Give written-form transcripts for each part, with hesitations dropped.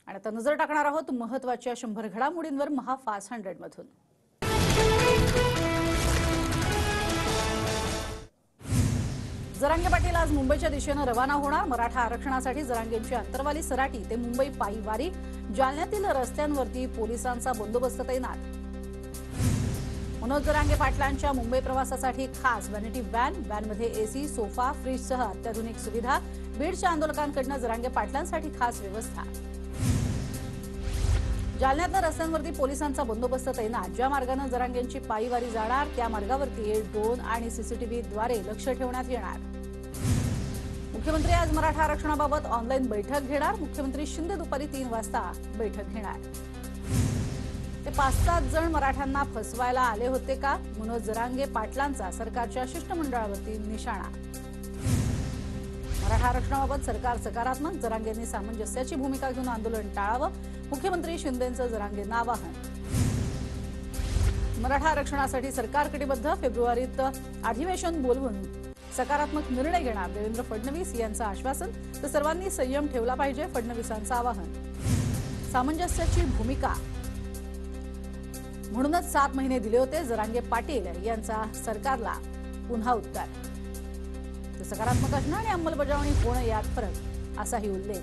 आणि आता नजर टाकणार आहोत महत्त्वाच्या 100 घडामोडींवर महाफास्ट 100 मधून। जरांगे पाटील आज मुंबईच्या दिशेने रवाना होणार। मराठा आरक्षणासाठी जरांगेंची अंतरवाली सराटी ते मुंबई पायी वारी। जालन्यातील रस्त्यांवरती पोलिसांचा बंदोबस्त तैनात। मनोज जरांगे पाटलांच्या मुंबई प्रवासासाठी खास व्हॅनिटी व्हॅनमध्ये एसी, सोफा, फ्रीजसह अत्याधुनिक सुविधा। बीडच्या आंदोलकांकडून जरांगे पाटलांसाठी खास व्यवस्था। जालन्यात रस्त्यांवरती पोलिसांचा बंदोबस्त तैनात। ज्या मार्गाने जरांगेंची पायी वारी जाणार त्या मार्गावरती ड्रोन आणि सीसीटीव्हीद्वारे लक्ष ठेवण्यात येणार। मुख्यमंत्री आज मराठा आरक्षणाबाबत ऑनलाईन बैठक घेणार। मुख्यमंत्री शिंदे दुपारी 3 वाजता बैठक घेणार। ते 5-7 जण मराठ्यांना फसवायला आले होते का? मनोज जरांगे पाटलांचा सरकारच्या शिष्टमंडळावरती निशाणा। मराठा आरक्षणाबाबत सरकार सकारात्मक। जरांगेंनी सामंजस्याची भूमिका घेऊन आंदोलन टाळावं। मुख्यमंत्री शिंदेंचं जरांगेंना आवाहन। मराठा आरक्षणासाठी सरकार कटिबद्ध। फेब्रुवारीत अधिवेशन बोलवून सकारात्मक निर्णय घेणार देवेंद्र फडणवीस यांचं आश्वासन। तर सर्वांनी संयम ठेवला पाहिजे फडणवीसांचं आवाहन। सामंजस्याची भूमिका म्हणूनच 7 महिने दिले होते जरांगे पाटील यांचा सरकारला पुन्हा उत्तर। सकारात्मक असणं आणि अंमलबजावणी होणं यात फरक असाही उल्लेख।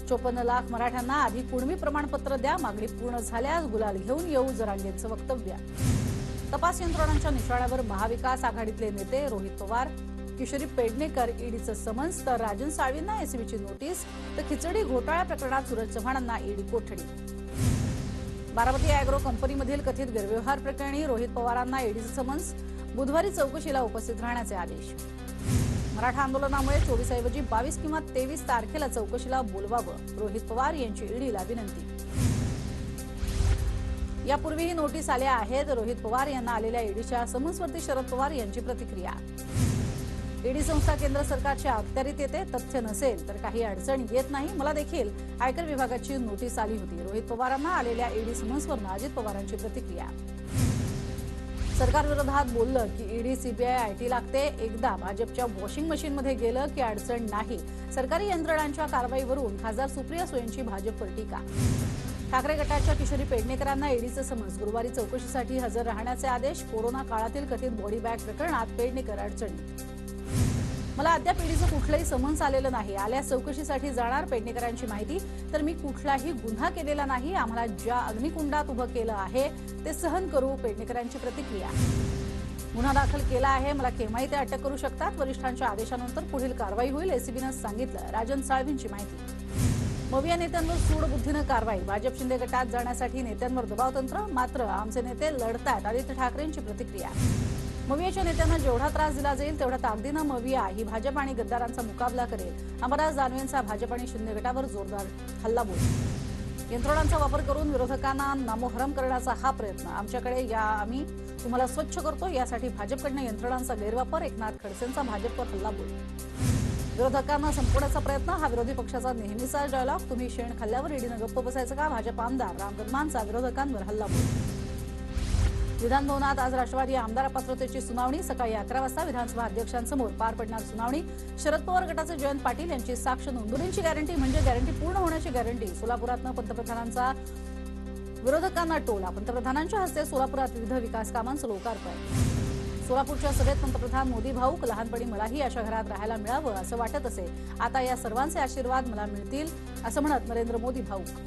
54 लाख मराठ्यांना आधी कुणबी प्रमाणपत्र द्या, मागणी पूर्ण झाल्यास गुलाल घेऊन येऊ जरांगेंचं वक्तव्य। तपास यंत्रणांच्या निशाण्यावर महाविकास आघाडीतले नेते रोहित पवार, किशोरी पेडणेकर ईडीचं समन्स। तर राजन साळवींना एसीबीची नोटीस। तर खिचडी घोटाळ्या प्रकरणात सूरज चव्हाणांना ईडी कोठडी। बारामती अॅग्रो कंपनीमधील कथित गैरव्यवहार प्रकरणी रोहित पवारांना ईडीचं समन्स। बुधवारी चौकशीला उपस्थित राहण्याचे आदेश। मराठा आंदोलनामुळे 24 ऐवजी 22 किंवा 23 तारखेला चौकशीला बोलवावं रोहित पवार यांची ईडीला विनंती। यापूर्वीही नोटीस आल्या आहेत। रोहित पवार यांना आलेल्या ईडीच्या समन्सवरती शरद पवार यांची प्रतिक्रिया। ईडी संस्था केंद्र सरकारच्या अखत्यारीत येते। तथ्य नसेल तर काही अडचण येत नाही। मला देखील आयकर विभागाची नोटीस आली होती। रोहित पवारांना आलेल्या ईडी समन्सवरून अजित पवारांची प्रतिक्रिया। सरकार विरोधात बोललं की ईडी, सीबीआय, आयटी लागते। एकदा भाजपच्या वॉशिंग मशीनमध्ये गेलं की अडचण नाही। सरकारी यंत्रणांच्या कारवाईवरून खासदार सुप्रिया सुळेंची भाजपवर टीका। ठाकरे गटाच्या किशोरी पेडणेकरांना ईडीचं समन्स। गुरुवारी चौकशीसाठी हजर राहण्याचे आदेश। कोरोना काळातील कथित बॉडी बॅग प्रकरणात पेडणेकर अडचणीत। मला अद्याप ईडीचं कुठलंही समन्स आलेलं नाही। आल्यास चौकशीसाठी जाणार। पेडणेकरांची माहिती। तर मी कुठलाही गुन्हा केलेला नाही। आम्हाला ज्या अग्निकुंडात उभं केलं आहे ते सहन करू। पेडणेकरांची प्रतिक्रिया। गुन्हा दाखल केला आहे। मला केव्हाही ते अटक करू शकतात। वरिष्ठांच्या आदेशानंतर पुढील कारवाई होईल एसीबीनं सांगितलं। राजन साळवींची माहिती। मविया नेत्यांवर सूडबुद्धीनं कारवाई। भाजप शिंदे गटात जाण्यासाठी नेत्यांवर दबावतंत्र। मात्र आमचे नेते लढतायत। आदित्य ठाकरेंची प्रतिक्रिया। मवियाच्या नेत्यांना जेवढा त्रास दिला जाईल तेवढ्या ताकदीनं मविया ही भाजप आणि गद्दारांचा मुकाबला करेल। अंबादास दानवेंचा भाजप आणि शिंदे गटावर जोरदार हल्लाबोल। यंत्रणांचा वापर करून विरोधकांना नामोहरम करण्याचा हा प्रयत्न। आमच्याकडे या आम्ही तुम्हाला स्वच्छ करतो। यासाठी भाजपकडनं यंत्रणांचा गैरवापर। एकनाथ खडसेंचा भाजपवर हल्लाबोल। विरोधकांना संपवण्याचा प्रयत्न हा विरोधी पक्षाचा नेहमीचा डायलॉग। तुम्ही शेण खाल्ल्यावर ईडीनं गप्प बसायचं का? भाजप आमदार राम गदमांचा विरोधकांवर हल्लाबोल। विधान भवनात आज राष्ट्रवादी आमदार पात्रतेची सुनावणी। सकाळी 11 वाजता विधानसभा अध्यक्षांसमोर पार पडणार सुनावणी। शरद पवार गटाचे जयंत पाटील यांची साक्ष नोंदवण्याची गॅरंटी म्हणजे गॅरंटी पूर्ण होण्याची गॅरंटी। सोलापुरातनं पंतप्रधानांचा विरोधकांना टोला। पंतप्रधानांच्या हस्ते सोलापुरात विविध विकास कामांचं लोकार्पण। सोलापूरच्या सभेत पंतप्रधान मोदी भाऊक। लहानपणी मलाही अशा घरात राहायला मिळावं असं वाटत असे। आता या सर्वांचे आशीर्वाद मला मिळतील असं म्हणत नरेंद्र मोदी भाऊक।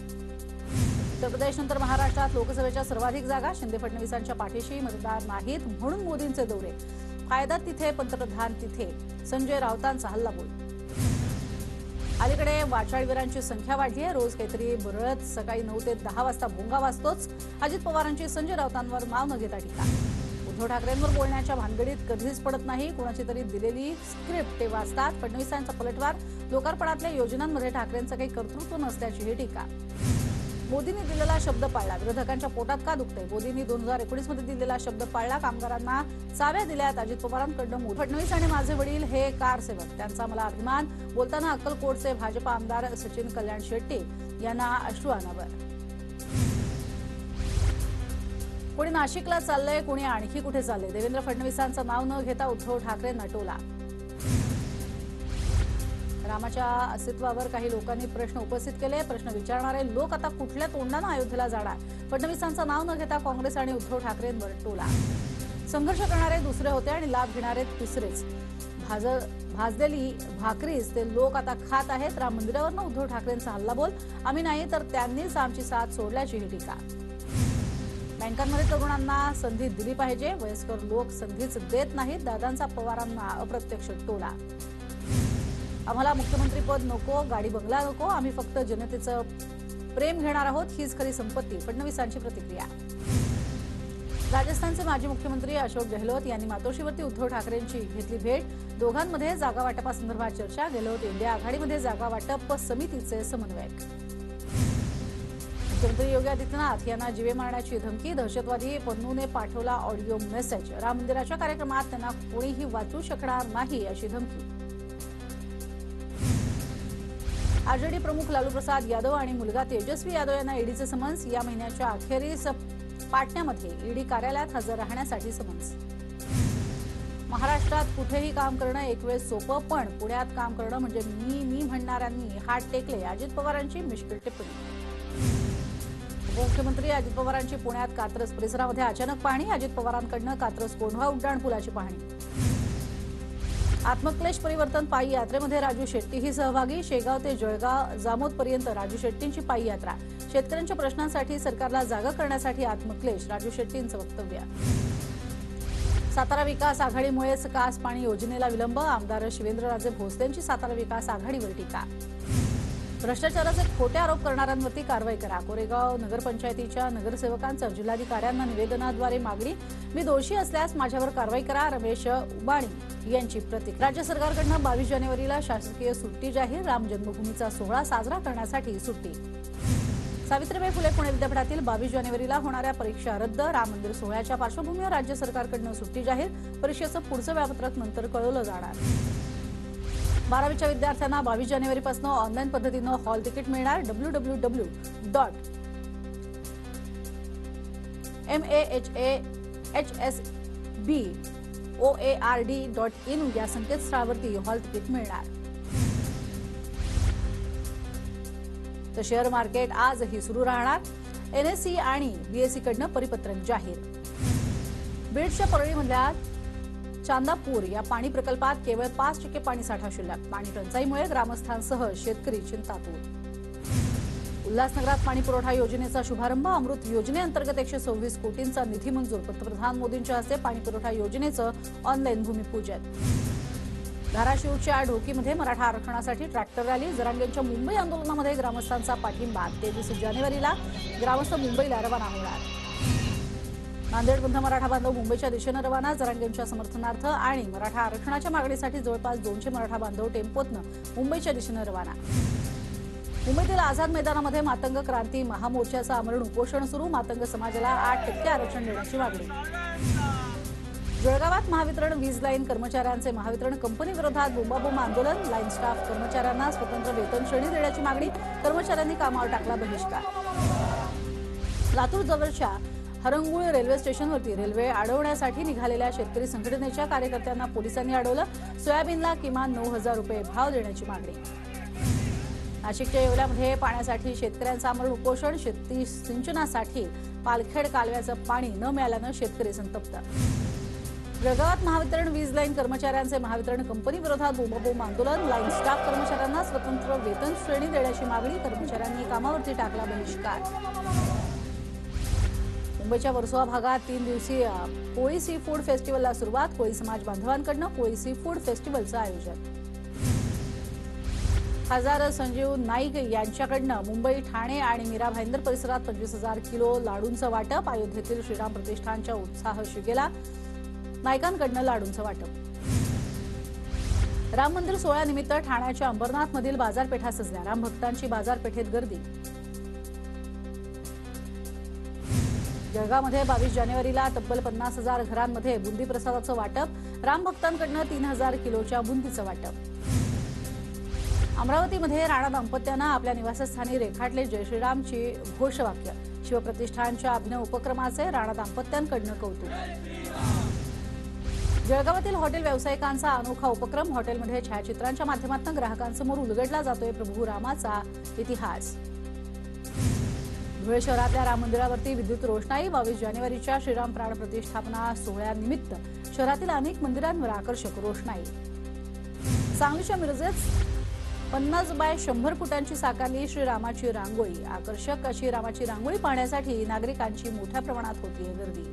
उत्तर प्रदेशनंतर महाराष्ट्रात लोकसभेच्या सर्वाधिक जागा। शिंदे फडणवीसांच्या पाठीशी मतदार नाहीत म्हणून मोदींचे दौरे। फायदा तिथे पंतप्रधान तिथे। संजय राऊतांचा हल्लाबोल। अलीकडे वाचाळवीरांची संख्या वाढली आहे। रोज काहीतरी बरळत। सकाळी 9 ते 10 वाजता भोंगा वाजतोच। अजित पवारांची संजय राऊतांवर नाव न घेता टीका। उद्धव ठाकरेंवर बोलण्याच्या भानगडीत कधीच पडत नाही। कोणाची तरी दिलेली स्क्रिप्ट ते वाचतात। फडणवीसांचा पलटवार। लोकार्पणातल्या योजनांमध्ये ठाकरेंचं काही कर्तृत्व नसल्याची टीका। मोदींनी दिलेला शब्द पाळला। विरोधकांच्या पोटात का दुखतंय? मोदींनी 2019 मध्ये दिलेला शब्द पाळला। कामगारांना चाव्या दिल्यात। अजित पवारांकडून फडणवीस आणि माझे वडील हे कारसेवक, त्यांचा मला अभिमान। बोलताना अक्कलकोटचे भाजप आमदार सचिन कल्याण शेट्टी यांना अश्रू अनावर। कोणी नाशिकला चाललंय, कोणी आणखी कुठे चाललंय? देवेंद्र फडणवीसांचं नाव न घेता उद्धव ठाकरेंना टोला। रामाच्या अस्तित्वावर काही लोकांनी प्रश्न उपस्थित केले. प्रश्न विचारणारे लोक आता कुठल्या तोंडाने अयोध्येला जाणार? फडणवीसांचं नाव न घेता काँग्रेस आणि उद्धव ठाकरेंवर टोला. संघर्ष करणारे दुसरे होते आणि लाभ घेणारे तिसरेच. भाजलेली भाकरीच ते लोक आता खात आहेत. राम मंदिरावरनं उद्धव ठाकरेंचा हल्लाबोल. आम्ही नाही तर त्यांनीच आमची साथ सोडल्याची ही टीका. बँकांमध्ये तरुणांना संधी दिली पाहिजे. वयस्कर लोक संधीच देत नाहीत. दादांचा पवारांना अप्रत्यक्ष टोला. आम्हाला मुख्यमंत्रीपद नको, गाडी बंगला नको, आम्ही फक्त जनतेचं प्रेम घेणार आहोत, हीच खरी संपत्ती. फडणवीसांची प्रतिक्रिया. राजस्थानचे माजी मुख्यमंत्री अशोक गेहलोत यांनी मातोश्रीवरती उद्धव ठाकरेंची घेतली भेट. दोघांमध्ये जागा वाटपासंदर्भात चर्चा. गेहलोत इंडिया आघाडीमध्ये जागा वाटप समितीचे समन्वयक. मुख्यमंत्री योगी आदित्यनाथ यांना जीवे मारण्याची धमकी. दहशतवादी पन्नूने पाठवला ऑडिओ मेसेज. राम मंदिराच्या कार्यक्रमात त्यांना कोणीही वाचू शकणार नाही अशी धमकी. आरजेडी प्रमुख लालू प्रसाद यादव आणि मुलगा तेजस्वी यादव यांना ईडीचे समन्स. या महिन्याच्या अखेरीस पाटण्यामध्ये ईडी कार्यालयात हजर राहण्यासाठी समन्स. महाराष्ट्रात कुठेही काम करणं एक वेळ सोपं, पण पुण्यात काम करणं म्हणजे मी म्हणणाऱ्यांनी हात टेकले. अजित पवारांची मिश्किल टिप्पणी. उपमुख्यमंत्री अजित पवारांची पुण्यात कात्रज परिसरामध्ये अचानक पाहणी. अजित पवारांकडनं कात्रज कोंढवा उड्डाणपुलाची पाहणी. आत्मक्लेश परिवर्तन पायी यात्रेमध्ये राजू शेट्टीही सहभागी. शेगाव ते जळगाव जामोदपर्यंत राजू शेट्टींची पायी यात्रा. शेतकऱ्यांच्या प्रश्नांसाठी सरकारला जागा करण्यासाठी आत्मक्लेश. राजू शेट्टींचं वक्तव्य. सातारा विकास आघाडीमुळेच कास पाणी योजनेला विलंब. आमदार शिवेंद्रराजे भोसलेंची सातारा विकास आघाडीवर टीका. भ्रष्टाचाराचे खोटे आरोप करणाऱ्यांवरती कारवाई करा. कोरेगाव नगरपंचायतीच्या नगरसेवकांचं जिल्हाधिकाऱ्यांना निवेदनाद्वारे मागणी. मी दोषी असल्यास माझ्यावर कारवाई करा. रमेश उबाणी यांची प्रतिक्रिया. राज्य सरकारकडून 22 जानेवारीला शासकीय सुट्टी जाहीर. राम जन्मभूमीचा सोहळा साजरा करण्यासाठी सुट्टी. सावित्रीबाई फुले पुणे विद्यापीठातील 22 जानेवारीला होणाऱ्या परीक्षा रद्द. राम मंदिर सोहळ्याच्या पार्श्वभूमीवर राज्य सरकारकडून सुट्टी जाहीर. परीक्षेचं पुढचं वेळापत्रक नंतर कळवलं जाणार. 12वीच्या विद्यार्थ्यांना 22 जानेवारीपासून ऑनलाईन पद्धतीनं हॉल तिकीट मिळणार. www.mahsboard.in या संकेतस्थळावरती हॉल तिकीट मिळणार. तर शेअर मार्केट आजही सुरू राहणार. एनएसई आणि बीएसई कडनं परिपत्रक जाहीर. बीडच्या परळीमधल्या चांदापूर या पाणी प्रकल्पात केवळ 5% पाणीसाठा शिल्लक. पाणी टंचाईमुळे ग्रामस्थांसह शेतकरी चिंतातूर. उल्हासनगरात पाणी पुरवठा योजनेचा शुभारंभ. अमृत योजनेअंतर्गत 126 कोटींचा निधी मंजूर. पंतप्रधान मोदींच्या हस्ते पाणी पुरवठा योजनेचं ऑनलाईन भूमिपूजन. धाराशिवच्या ढोकीमध्ये मराठा आरक्षणासाठी ट्रॅक्टर रॅली. जरांगेंच्या मुंबई आंदोलनामध्ये ग्रामस्थांचा पाठिंबा. 23 जानेवारीला ग्रामस्थ मुंबईला रवाना होणार. नांदेड बंद. मराठा बांधव मुंबईच्या दिशेनं रवाना. जरांगेंच्या समर्थनार्थ आणि मराठा आरक्षणाच्या मागणीसाठी जवळपास 200 मराठा बांधव टेम्पोतनं मुंबईच्या दिशेनं रवाना. मुंबईतील आझाद मैदानामध्ये मातंग क्रांती महामोर्चाचं आमरण उपोषण सुरू. मातंग समाजाला 8% आरक्षण देण्याची मागणी. जळगावात महावितरण वीज लाईन कर्मचाऱ्यांचे महावितरण कंपनी विरोधात बोंबाबोंब आंदोलन. लाईन स्टाफ कर्मचाऱ्यांना स्वतंत्र वेतन श्रेणी देण्याची मागणी. कर्मचाऱ्यांनी कामावर टाकला बहिष्कार. लातूर जवळच्या हरंगुळ रेल्वे स्टेशनवरती रेल्वे अडवण्यासाठी निघालेल्या शेतकरी संघटनेच्या कार्यकर्त्यांना पोलिसांनी अडवलं. सोयाबीनला किमान 9,000 रुपये भाव देण्याची मागणी. नाशिकच्या येवल्यामध्ये पाण्यासाठी शेतकऱ्यांचं आमरण उपोषण. शेती सिंचनासाठी पालखेड कालव्याचं पाणी न मिळाल्यानं शेतकरी संतप्त. जळगावात महावितरण वीज लाईन कर्मचाऱ्यांचे महावितरण कंपनी विरोधात बोंबाबोंब आंदोलन. लाईन स्टाफ कर्मचाऱ्यांना स्वतंत्र वेतन श्रेणी देण्याची मागणी. कर्मचाऱ्यांनी कामावरती टाकला बहिष्कार. मुंबईच्या वर्सोवा भागात 3 दिवसीय कोळी सी फूड फेस्टिवलला सुरुवात. कोळी समाज बांधवांकडून कोळी सी फूड फेस्टिवलचं आयोजन. खासदार संजीव नाईक यांच्याकडनं मुंबई, ठाणे आणि मीरा भाईंदर परिसरात 25,000 किलो लाडूंचं वाटप. अयोध्येतील श्रीराम प्रतिष्ठानच्या उत्साह शिगेला. नाईकांकडनं लाडूंचं वाटप. राम मंदिर सोहळ्यानिमित्त ठाण्याच्या अंबरनाथमधील बाजारपेठा सजल्या. राम भक्तांची बाजारपेठेत गर्दी. जळगावमध्ये 22 जानेवारीला तब्बल 50,000 घरांमध्ये बुंदी प्रसादाचं वाटप. राम भक्तांकडनं 3,000 किलोच्या बुंदीचं वाटप. अमरावतीमध्ये राणा दाम्पत्यानं आपल्या निवासस्थानी रेखाटले जय श्रीरामची घोषवाक्य. शिवप्रतिष्ठानच्या अभिनव उपक्रमाचे राणा दाम्पत्यांकडनं कौतुक. जळगावातील हॉटेल व्यावसायिकांचा अनोखा उपक्रम. हॉटेलमध्ये छायाचित्रांच्या माध्यमातून ग्राहकांसमोर उलगडला जातोय प्रभू रामाचा इतिहास. धुळे शहरातल्या राम मंदिरावरती विद्युत रोषणाई. 22 जानेवारीच्या श्रीराम प्राण प्रतिष्ठापना सोहळ्यानिमित्त शहरातील अनेक मंदिरांवर आकर्षक रोषणाई. सांगलीच्या मिरजेत 50 बाय 100 फुटांची साकारली श्रीरामाची रांगोळी. आकर्षक अशी रामाची रांगोळी पाहण्यासाठी नागरिकांची मोठ्या प्रमाणात होतीये गर्दी.